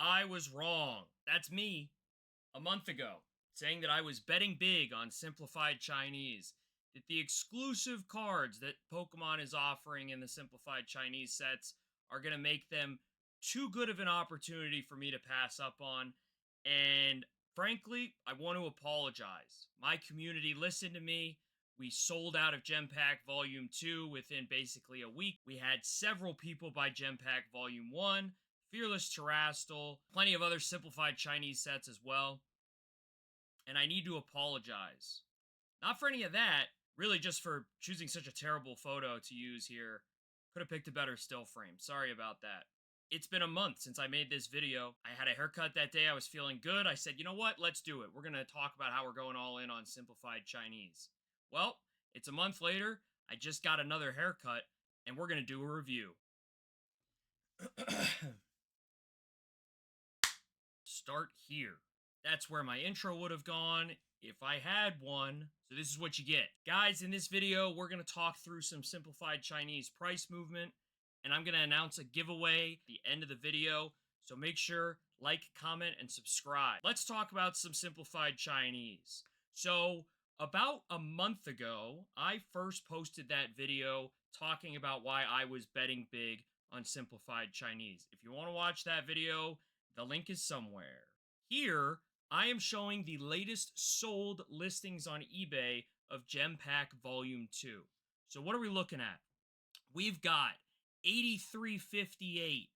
I was wrong. That's me a month ago, saying that I was betting big on Simplified Chinese, that the exclusive cards that Pokemon is offering in the Simplified Chinese sets are going to make them too good of an opportunity for me to pass up on. And frankly, I want to apologize. My community listened to me. We sold out of Gem Pack Volume 2 within basically a week. We had several people buy Gem Pack Volume 1, Fearless Terastal, plenty of other Simplified Chinese sets as well. And I need to apologize. Not for any of that, really just for choosing such a terrible photo to use here. Could have picked a better still frame. Sorry about that. It's been a month since I made this video. I had a haircut that day. I was feeling good. I said, you know what? Let's do it. We're going to talk about how we're going all in on Simplified Chinese. Well, it's a month later. I just got another haircut, and we're going to do a review. Start here. That's where my intro would have gone if I had one. So this is what you get. Guys, in this video, we're going to talk through some Simplified Chinese price movement, and I'm going to announce a giveaway at the end of the video. So make sure, like, comment, and subscribe. Let's talk about some Simplified Chinese. So about a month ago, I first posted that video talking about why I was betting big on Simplified Chinese. If you want to watch that video, the link is somewhere. Here, I am showing the latest sold listings on eBay of Gem Pack Volume 2. So what are we looking at? We've got $83.58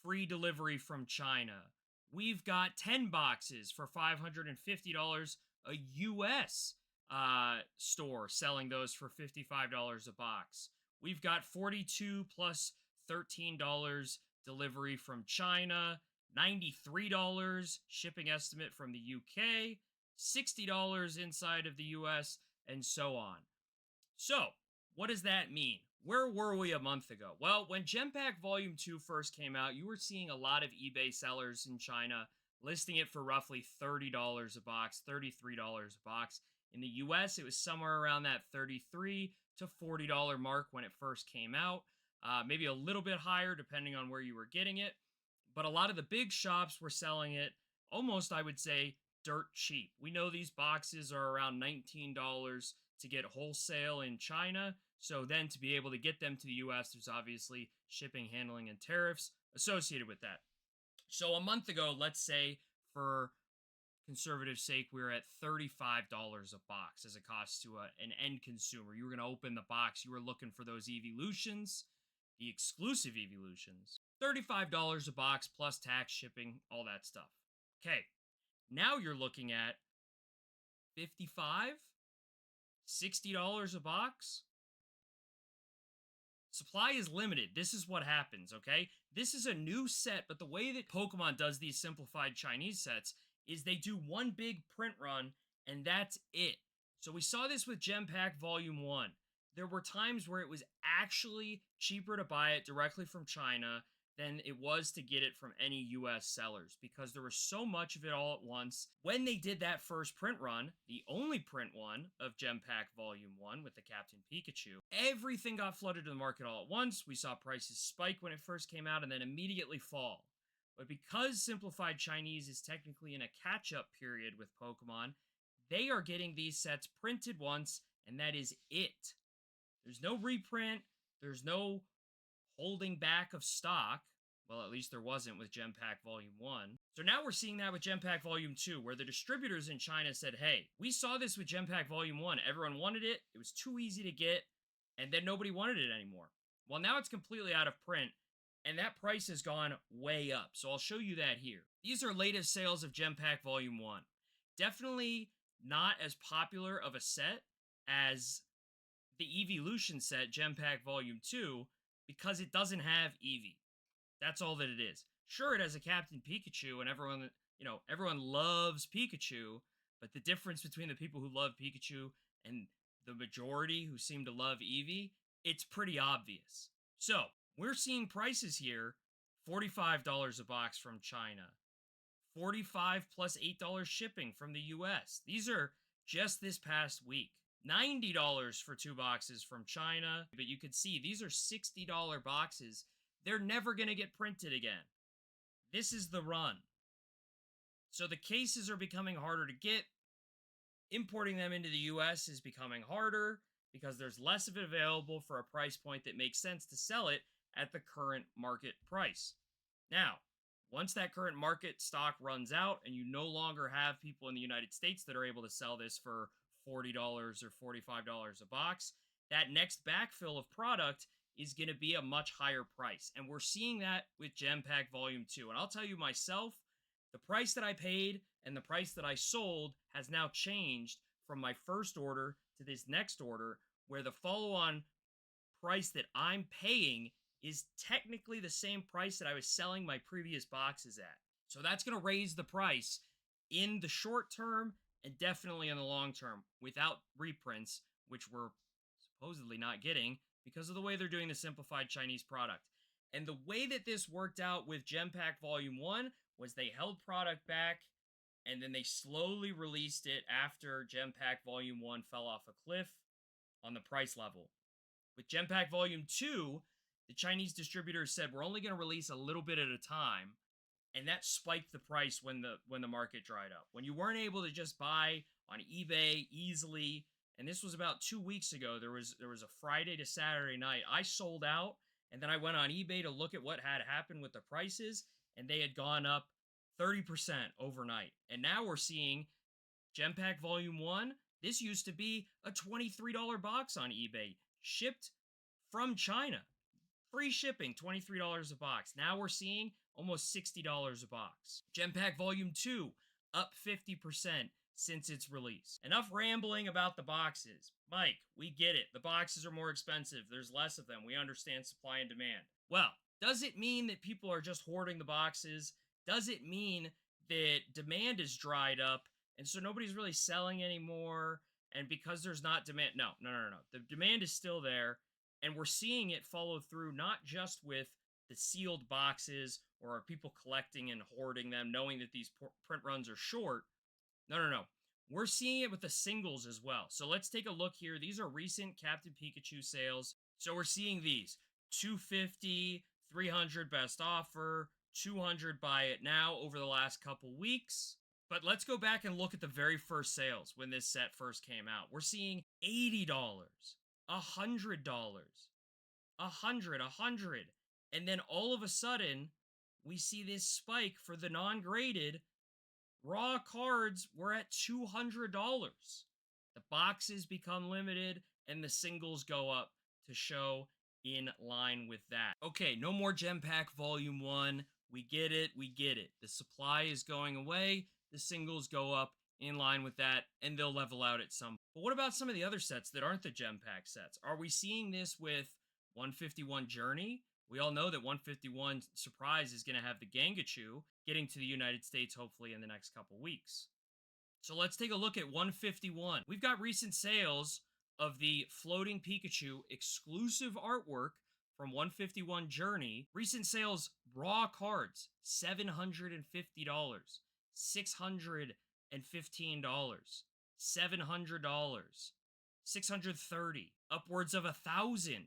free delivery from China. We've got 10 boxes for $550, a US store selling those for $55 a box. We've got 42 plus $13 delivery from China, $93 shipping estimate from the UK, $60 inside of the US, and so on. So, what does that mean? Where were we a month ago? Well, when Gem Pack Volume 2 first came out, you were seeing a lot of eBay sellers in China listing it for roughly $30 a box, $33 a box. In the US, it was somewhere around that $33 to $40 mark when it first came out. Maybe a little bit higher depending on where you were getting it. But a lot of the big shops were selling it almost, I would say, dirt cheap. We know these boxes are around $19 to get wholesale in China. So then to be able to get them to the US, there's obviously shipping, handling, and tariffs associated with that. So a month ago, let's say for conservative sake, we were at $35 a box as a cost to an end consumer. You were going to open the box. You were looking for those evolutions, the exclusive evolutions. $35 a box plus tax, shipping, all that stuff. Okay, now you're looking at $55, $60 a box. Supply is limited. This is what happens, okay? This is a new set, but the way that Pokemon does these Simplified Chinese sets is they do one big print run, and that's it. So we saw this with Gem Pack Volume 1. There were times where it was actually cheaper to buy it directly from China than it was to get it from any US sellers because there was so much of it all at once. When they did that first print run, the only print one of Gem Pack Volume 1 with the Captain Pikachu, everything got flooded to the market all at once. We saw prices spike when it first came out and then immediately fall. But because Simplified Chinese is technically in a catch-up period with Pokemon, they are getting these sets printed once, and that is it. There's no reprint. There's no holding back of stock. Well, at least there wasn't with Gem Pack Volume 1. So now we're seeing that with Gem Pack Volume 2, where the distributors in China said, hey, we saw this with Gem Pack Volume 1. Everyone wanted it. It was too easy to get, and then nobody wanted it anymore. Well, now it's completely out of print, and that price has gone way up. So I'll show you that here. These are latest sales of Gem Pack Volume 1. Definitely not as popular of a set as the Evolution set, Gem Pack Volume 2, because it doesn't have Eevee. That's all that it is. Sure, it has a Captain Pikachu, and everyone loves Pikachu, but the difference between the people who love Pikachu and the majority who seem to love Eevee, it's pretty obvious. So, we're seeing prices here, $45 a box from China, $45 plus $8 shipping from the US. These are just this past week. $90 for 2 boxes from China, but you could see these are $60 boxes. They're never going to get printed again. This is the run. So the cases are becoming harder to get. Importing them into the US is becoming harder because there's less of it available for a price point that makes sense to sell it at the current market price. Now, once that current market stock runs out and you no longer have people in the United States that are able to sell this for $40 or $45 a box, that next backfill of product is going to be a much higher price. And we're seeing that with Gem Pack Volume 2. And I'll tell you myself, the price that I paid and the price that I sold has now changed from my first order to this next order, where the follow on price that I'm paying is technically the same price that I was selling my previous boxes at. So that's going to raise the price in the short term and definitely in the long term without reprints, which we're supposedly not getting because of the way they're doing the simplified Chinese product. And the way that this worked out with Gem Pack Volume 1 was they held product back and then they slowly released it after Gem Pack Volume 1 fell off a cliff on the price level. With Gem Pack Volume 2, the Chinese distributors said we're only going to release a little bit at a time, and that spiked the price when the market dried up. When you weren't able to just buy on eBay easily, and this was about 2 weeks ago, there was a Friday to Saturday night. I sold out, and then I went on eBay to look at what had happened with the prices, and they had gone up 30% overnight. And now we're seeing Gem Pack Volume 1. This used to be a $23 box on eBay, shipped from China. Free shipping, $23 a box. Now we're seeing almost $60 a box. Gem Pack Volume 2, up 50% since its release. Enough rambling about the boxes. Mike, we get it. The boxes are more expensive. There's less of them. We understand supply and demand. Well, does it mean that people are just hoarding the boxes? Does it mean that demand is dried up and so nobody's really selling anymore? And because there's not demand, no. The demand is still there, and we're seeing it follow through not just with the sealed boxes or are people collecting and hoarding them, knowing that these print runs are short. No. We're seeing it with the singles as well. So let's take a look here. These are recent Captain Pikachu sales. So we're seeing these 250, 300 best offer, 200 buy it now over the last couple weeks. But let's go back and look at the very first sales when this set first came out. We're seeing $80, $100, $100, and then all of a sudden, we see this spike for the non-graded. Raw cards were at $200. The boxes become limited, and the singles go up to show in line with that. Okay, no more Gem Pack Volume 1. We get it. The supply is going away. The singles go up in line with that, and they'll level out at some. But what about some of the other sets that aren't the Gem Pack sets? Are we seeing this with 151 Journey? We all know that 151 Surprise is going to have the Gangachu getting to the United States hopefully in the next couple weeks. So let's take a look at 151. We've got recent sales of the Floating Pikachu exclusive artwork from 151 Journey. Recent sales, raw cards, $750, $615, $700, $630, upwards of $1,000,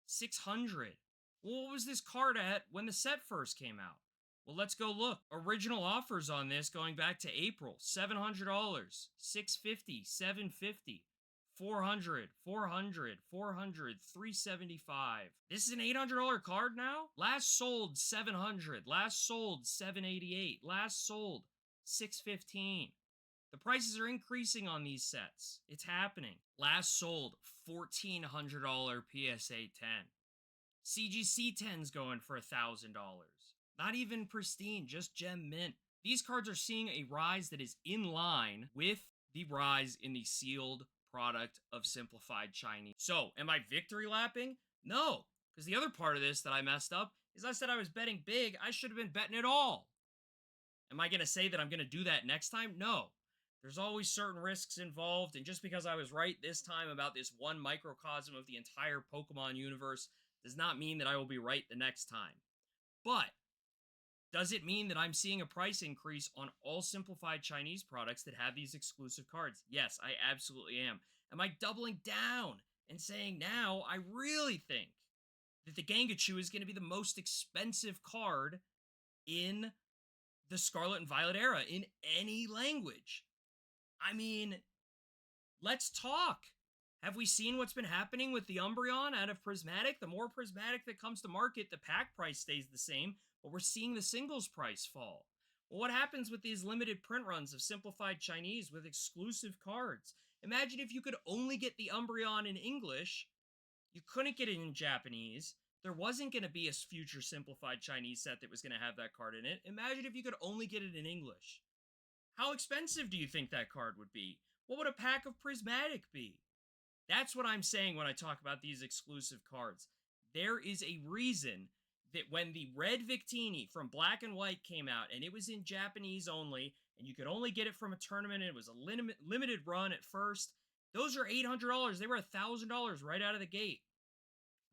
$600. Well, what was this card at when the set first came out? Well, let's go look. Original offers on this going back to April, $700, $650, $750, $400, $400, $400, $375. This is an $800 card now? Last sold $700, last sold $788, last sold $615. The prices are increasing on these sets. It's happening. Last sold $1,400 PSA 10. CGC 10's going for $1,000. Not even pristine, just gem mint. These cards are seeing a rise that is in line with the rise in the sealed product of Simplified Chinese. So, am I victory lapping? No, because the other part of this that I messed up is I said I was betting big. I should have been betting it all. Am I going to say that I'm going to do that next time? No. There's always certain risks involved, and just because I was right this time about this one microcosm of the entire Pokemon universe does not mean that I will be right the next time. But does it mean that I'm seeing a price increase on all Simplified Chinese products that have these exclusive cards? Yes, I absolutely am. Am I doubling down and saying now I really think that the Gangachu is going to be the most expensive card in the Scarlet and Violet era in any language. I mean, let's talk. Have we seen what's been happening with the Umbreon out of Prismatic? The more Prismatic that comes to market, the pack price stays the same, but we're seeing the singles price fall. Well, what happens with these limited print runs of Simplified Chinese with exclusive cards? Imagine if you could only get the Umbreon in English, you couldn't get it in Japanese. There wasn't going to be a future Simplified Chinese set that was going to have that card in it. Imagine if you could only get it in English. How expensive do you think that card would be? What would a pack of Prismatic be? That's what I'm saying when I talk about these exclusive cards. There is a reason that when the red Victini from Black and White came out and it was in Japanese only, and you could only get it from a tournament, and it was a limited run at first, those are $800. They were $1,000 right out of the gate.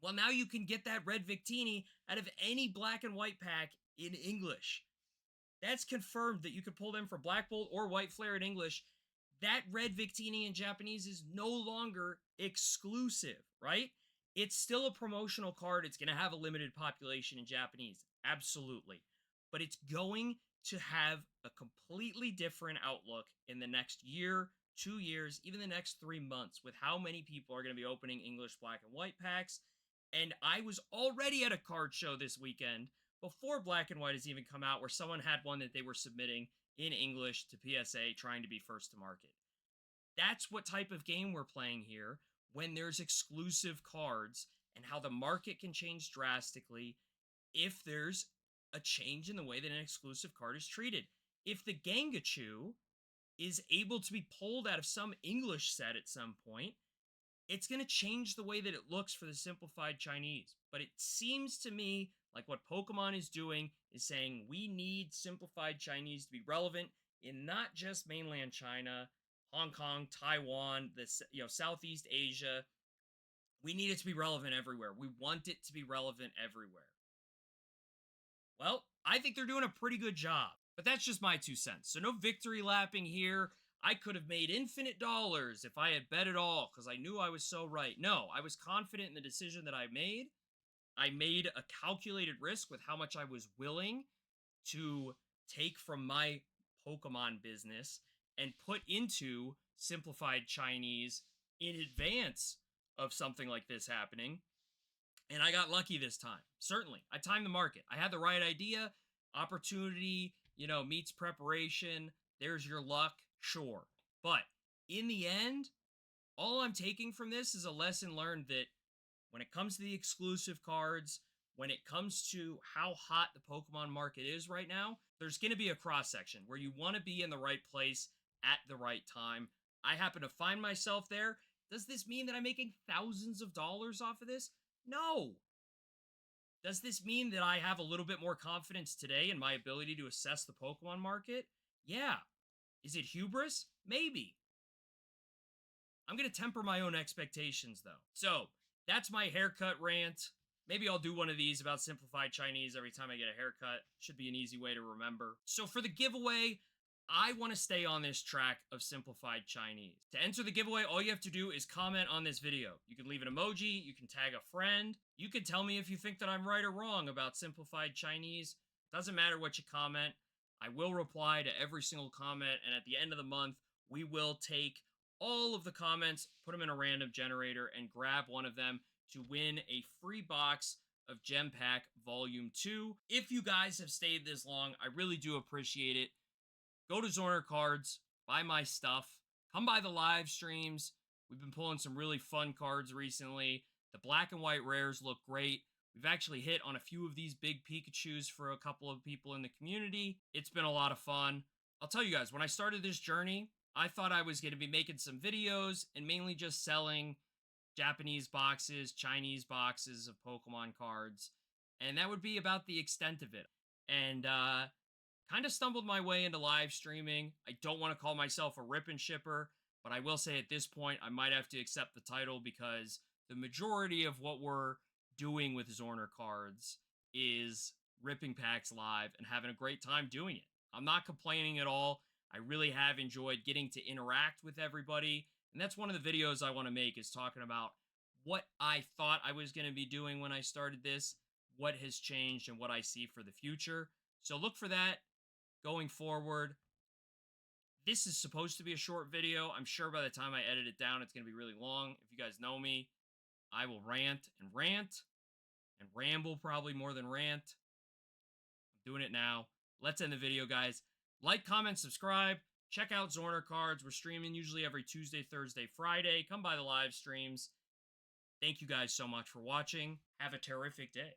Well, now you can get that red Victini out of any Black and White pack in English. That's confirmed that you could pull them for Black Bolt or White Flare in English. That red Victini in Japanese is no longer exclusive, right? It's still a promotional card. It's going to have a limited population in Japanese. Absolutely. But it's going to have a completely different outlook in the next year, 2 years, even the next 3 months with how many people are going to be opening English Black and White packs. And I was already at a card show this weekend before Black and White has even come out where someone had one that they were submitting in English to PSA trying to be first to market. That's what type of game we're playing here when there's exclusive cards and how the market can change drastically if there's a change in the way that an exclusive card is treated. If the Gangachu is able to be pulled out of some English set at some point, it's going to change the way that it looks for the Simplified Chinese. But it seems to me like what Pokemon is doing is saying we need Simplified Chinese to be relevant in not just mainland China, Hong Kong, Taiwan, Southeast Asia. We need it to be relevant everywhere. We want it to be relevant everywhere. Well, I think they're doing a pretty good job, but that's just my 2 cents. So no victory lapping here. I could have made infinite dollars if I had bet it all because I knew I was so right. No, I was confident in the decision that I made. I made a calculated risk with how much I was willing to take from my Pokemon business and put into Simplified Chinese in advance of something like this happening. And I got lucky this time. Certainly. I timed the market. I had the right idea. Opportunity, meets preparation. There's your luck. Sure. But in the end, all I'm taking from this is a lesson learned that when it comes to the exclusive cards, when it comes to how hot the Pokemon market is right now, there's going to be a cross section where you want to be in the right place at the right time. I happen to find myself there. Does this mean that I'm making thousands of dollars off of this? No. Does this mean that I have a little bit more confidence today in my ability to assess the Pokemon market? Yeah. Is it hubris? Maybe. I'm going to temper my own expectations, though. So, that's my haircut rant. Maybe I'll do one of these about Simplified Chinese every time I get a haircut. Should be an easy way to remember. So, for the giveaway, I want to stay on this track of Simplified Chinese. To enter the giveaway, all you have to do is comment on this video. You can leave an emoji, you can tag a friend, you can tell me if you think that I'm right or wrong about Simplified Chinese. Doesn't matter what you comment. I will reply to every single comment, and at the end of the month, we will take all of the comments, put them in a random generator, and grab one of them to win a free box of Gem Pack Volume 2. If you guys have stayed this long, I really do appreciate it. Go to Zorner Cards, buy my stuff, come by the live streams. We've been pulling some really fun cards recently. The Black and White rares look great. We've actually hit on a few of these big Pikachus for a couple of people in the community. It's been a lot of fun. I'll tell you guys, when I started this journey, I thought I was going to be making some videos and mainly just selling Japanese boxes, Chinese boxes of Pokemon cards. And that would be about the extent of it. And kind of stumbled my way into live streaming. I don't want to call myself a rip and shipper, but I will say at this point, I might have to accept the title because the majority of what we're doing with Zorner Cards is ripping packs live and having a great time doing it. I'm not complaining at all. I really have enjoyed getting to interact with everybody. And that's one of the videos I want to make is talking about what I thought I was going to be doing when I started this, what has changed, and what I see for the future. So look for that going forward. This is supposed to be a short video. I'm sure by the time I edit it down, it's going to be really long. If you guys know me, I will rant and ramble probably more than rant. I'm doing it now. Let's end the video, guys. Like, comment, subscribe. Check out Zorner Cards. We're streaming usually every Tuesday, Thursday, Friday. Come by the live streams. Thank you guys so much for watching. Have a terrific day.